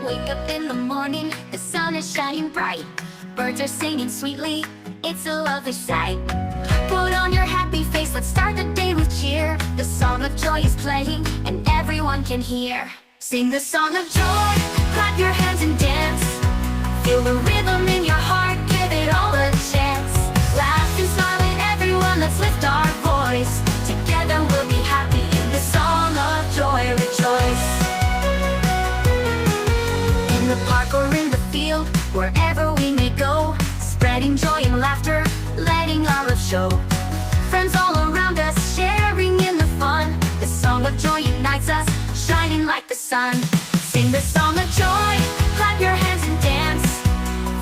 Wake up in the morning, the sun is shining bright. Birds are singing sweetly, it's a lovely sight. Put on your happy face, let's start the day with cheer. The song of joy is playing, and everyone can hear. Sing the song of joy, clap your hands and dance. Feel the rhythm in your heart, give it all a chance. Laugh and smile at everyone, let's lift our voice. Together we'll be happy in the song of joy, rejoice. In the park or in the field, wherever we may go, spreading joy and laughter, letting our love show. Friends all around us, sharing in the fun. The song of joy unites us, shining like the sun. Sing the song of joy, clap your hands and dance.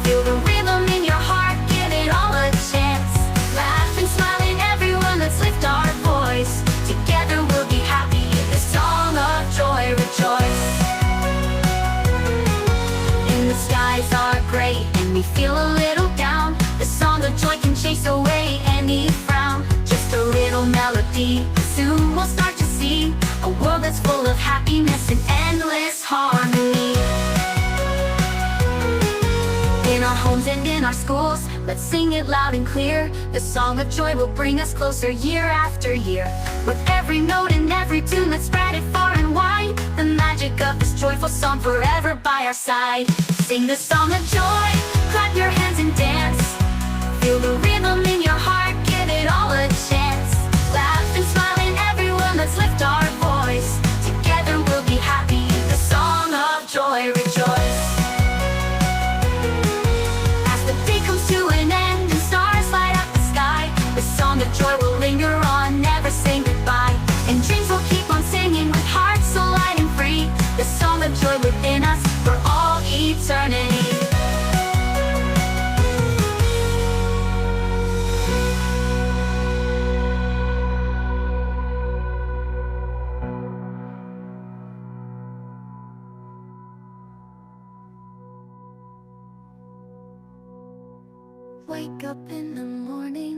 Feel the rhythm in your heart, give it all a chance. Laugh and smile at everyone, let's lift our voice. Together we'll be happy in the song of joy, rejoice. The skies are gray and we feel a little down. The song of joy can chase away any frown. Just a little melody, soon we'll start to see a world that's full of happiness and endless harmony. In our homes and in our schools, let's sing it loud and clear. The song of joy will bring us closer year after year. With every note and every tune, let's spread it far and wide. The magic of this joyful song forever by our side. Sing the song of joy, clap your hands and dance. Feel the rhythm in your heart, give it all a chance. Laugh and smile at everyone, let's lift our voice. Together we'll be happy in the song of joy, rejoice. As the day comes to an end and stars light up the sky, the song of joy will linger on, never saying goodbye. And dreams will keep on singing with hearts so light and free. The song of joy within us for all eternity. Wake up in the morning,